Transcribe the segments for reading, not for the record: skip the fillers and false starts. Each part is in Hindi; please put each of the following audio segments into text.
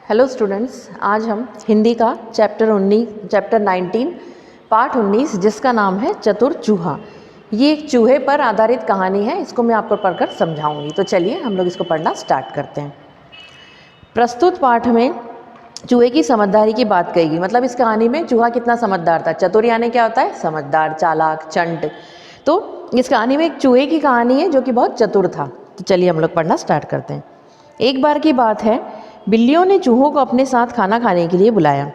हेलो स्टूडेंट्स, आज हम हिंदी का चैप्टर 19 पार्ट 19 जिसका नाम है चतुर चूहा। ये एक चूहे पर आधारित कहानी है। इसको मैं आपको पढ़कर समझाऊंगी। तो चलिए हम लोग इसको पढ़ना स्टार्ट करते हैं। प्रस्तुत पाठ में चूहे की समझदारी की बात कही। मतलब इस कहानी में चूहा कितना समझदार था। चतुर यानी क्या होता है? समझदार, चालाक, चंट। तो इस कहानी में एक चूहे की कहानी है जो कि बहुत चतुर था। तो चलिए हम लोग पढ़ना स्टार्ट करते हैं। एक बार की बात है, बिल्लियों ने चूहों को अपने साथ खाना खाने के लिए बुलाया।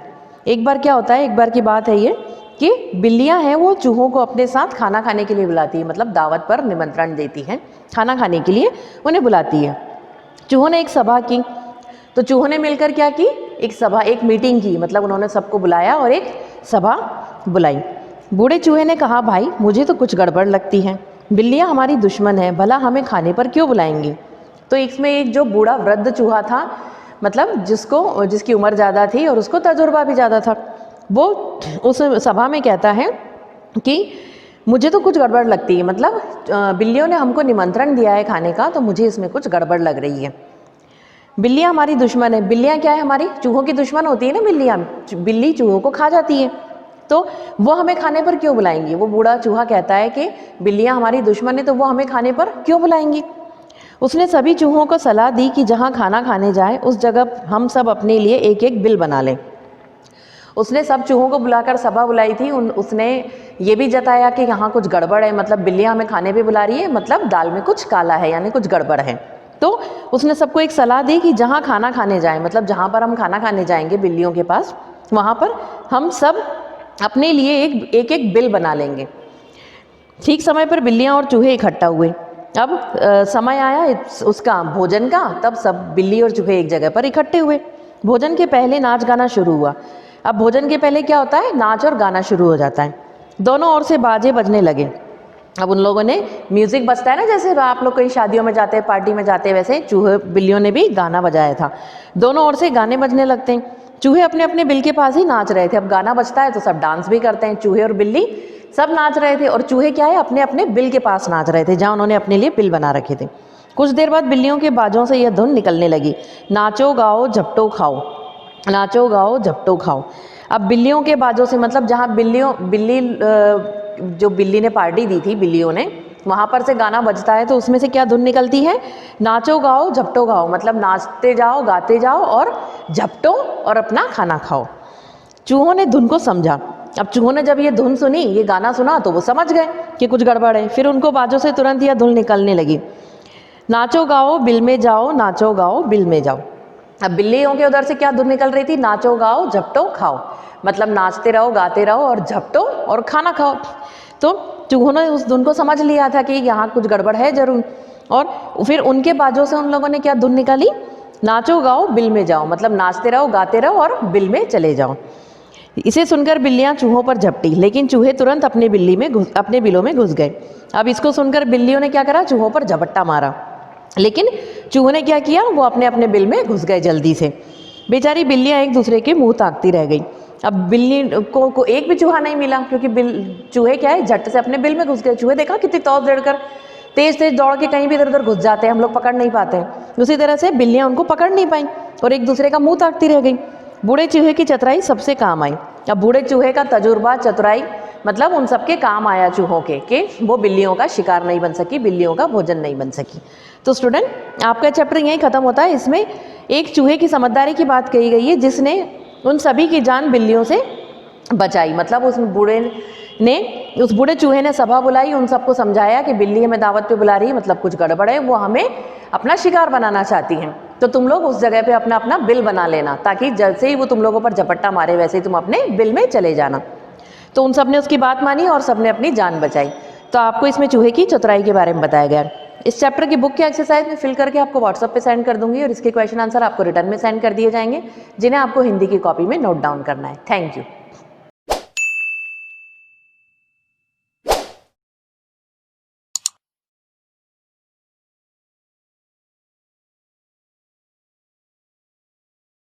एक बार क्या होता है, एक बार की बात है ये कि बिल्लियां हैं वो चूहों को अपने साथ खाना खाने के लिए बुलाती है। मतलब दावत पर निमंत्रण देती हैं, खाना खाने के लिए उन्हें बुलाती है। चूहों ने एक सभा की। तो चूहों ने मिलकर क्या की? एक सभा, एक मीटिंग की। मतलब उन्होंने सबको बुलाया और एक सभा बुलाई। बूढ़े चूहे ने कहा, भाई मुझे तो कुछ गड़बड़ लगती है। बिल्लियां हमारी दुश्मन है, भला हमें खाने पर क्यों बुलाएंगी? तो इसमें एक जो बूढ़ा वृद्ध चूहा था, मतलब जिसकी उम्र ज़्यादा थी और उसको तजुर्बा भी ज़्यादा था, वो उस सभा में कहता है कि मुझे तो कुछ गड़बड़ लगती है। मतलब बिल्लियों ने हमको निमंत्रण दिया है खाने का, तो मुझे इसमें कुछ गड़बड़ लग रही है। बिल्लियाँ हमारी दुश्मन है। बिल्लियाँ क्या है? हमारी चूहों की दुश्मन होती है ना बिल्लियाँ। बिल्ली चूहों को खा जाती है, तो वो हमें खाने पर क्यों बुलाएंगी? वो बूढ़ा चूहा कहता है कि बिल्लियाँ हमारी दुश्मन है, तो वो हमें खाने पर क्यों बुलाएंगी? उसने सभी चूहों को सलाह दी कि जहाँ खाना खाने जाए उस जगह हम सब अपने लिए एक एक बिल बना लें। उसने सब चूहों को बुलाकर सभा बुलाई थी। उसने ये भी जताया कि यहाँ कुछ गड़बड़ है। मतलब बिल्लियाँ हमें खाने पे बुला रही है, मतलब दाल में कुछ काला है, यानी कुछ गड़बड़ है। तो उसने सबको एक सलाह दी कि जहाँ खाना खाने जाएं, मतलब जहाँ पर हम खाना खाने जाएंगे बिल्लियों के पास, वहाँ पर हम सब अपने लिए एक एक बिल बना लेंगे। ठीक समय पर बिल्लियाँ और चूहे इकट्ठा हुए। अब समय आया उसका भोजन का। तब सब बिल्ली और चूहे एक जगह पर इकट्ठे हुए। भोजन के पहले नाच गाना शुरू हुआ। अब भोजन के पहले क्या होता है? नाच और गाना शुरू हो जाता है। दोनों ओर से बाजे बजने लगे। अब उन लोगों ने, म्यूजिक बजता है ना, जैसे आप लोग कहीं शादियों में जाते हैं, पार्टी में जाते हैं, वैसे चूहे बिल्लियों ने भी गाना बजाया था। दोनों ओर से गाने बजने लगते हैं। चूहे अपने अपने बिल के पास ही नाच रहे थे। अब गाना बजता है तो सब डांस भी करते हैं। चूहे और बिल्ली सब नाच रहे थे, और चूहे क्या है? अपने अपने बिल के पास नाच रहे थे, जहाँ उन्होंने अपने लिए बिल बना रखे थे। कुछ देर बाद बिल्लियों के बाजों से यह धुन निकलने लगी, नाचो गाओ झपटो खाओ, नाचो गाओ झपटो खाओ। अब बिल्लियों के बाजों से, मतलब जहाँ जो बिल्ली ने पार्टी दी थी बिल्लियों ने, वहाँ पर से गाना बजता है। तो उसमें से क्या धुन निकलती है? नाचो गाओ झपटो खाओ। मतलब नाचते जाओ, गाते जाओ और झपटो और अपना खाना खाओ। चूहों ने धुन को समझा। अब चूहों ने जब ये धुन सुनी, ये गाना सुना, तो वो समझ गए कि कुछ गड़बड़ है। फिर उनको बाजों से तुरंत यह धुन निकलने लगी, नाचो गाओ बिल में जाओ, नाचो गाओ बिल में जाओ। अब बिल्लियों के उधर से क्या धुन निकल रही थी? नाचो गाओ झपटो खाओ। मतलब नाचते रहो, गाते रहो और झपटो और खाना खाओ। तो चूहों ने उस धुन को समझ लिया था कि यहाँ कुछ गड़बड़ है जरूर। और फिर उनके बाजों से उन लोगों ने क्या धुन निकाली? नाचो गाओ बिल में जाओ। मतलब नाचते रहो, गाते रहो और बिल में चले जाओ। इसे सुनकर बिल्लियां चूहों पर झपटी, लेकिन चूहे तुरंत अपने बिलों में घुस गए। अब इसको सुनकर बिल्लियों ने क्या करा? चूहों पर झपट्टा मारा। लेकिन चूहों ने क्या किया? वो अपने अपने बिल में घुस गए जल्दी से। बेचारी बिल्लियां एक दूसरे के मुंह ताकती रह गई। अब बिल्ली को एक भी चूहा नहीं मिला, क्योंकि चूहे क्या है, झट से अपने बिल में घुस गए। चूहे देखा कितनी तौर दौड़कर तेज तेज दौड़ के कहीं भी इधर उधर घुस जाते हैं, हम लोग पकड़ नहीं पाते हैं। उसी तरह से बिल्लियां उनको पकड़ नहीं पाई और एक दूसरे का मुंह ताकती रह गई। बूढ़े चूहे की चतुराई सबसे काम आई। अब बूढ़े चूहे का तजुर्बा, चतुराई, मतलब उन सबके काम आया चूहों के, कि वो बिल्लियों का शिकार नहीं बन सकी, बिल्लियों का भोजन नहीं बन सकी। तो स्टूडेंट, आपका चैप्टर यहीं खत्म होता है। इसमें एक चूहे की समझदारी की बात कही गई है, जिसने उन सभी की जान बिल्लियों से बचाई। मतलब उस बूढ़े चूहे ने सभा बुलाई, उन सबको समझाया कि बिल्ली हमें दावत पे बुला रही है, मतलब कुछ गड़बड़ है, वो हमें अपना शिकार बनाना चाहती हैं। तो तुम लोग उस जगह पे अपना अपना बिल बना लेना, ताकि जैसे ही वो तुम लोगों पर झपट्टा मारे, वैसे ही तुम अपने बिल में चले जाना। तो उन सब ने उसकी बात मानी और सबने अपनी जान बचाई। तो आपको इसमें चूहे की चतुराई के बारे में बताया गया। इस चैप्टर की बुक के एक्सरसाइज में फिल करके आपको व्हाट्सएप पे सेंड कर दूंगी, और इसके क्वेश्चन आंसर आपको रिटर्न में सेंड कर दिए जाएंगे, जिन्हें आपको हिंदी की कॉपी में नोट डाउन करना है। Thank you.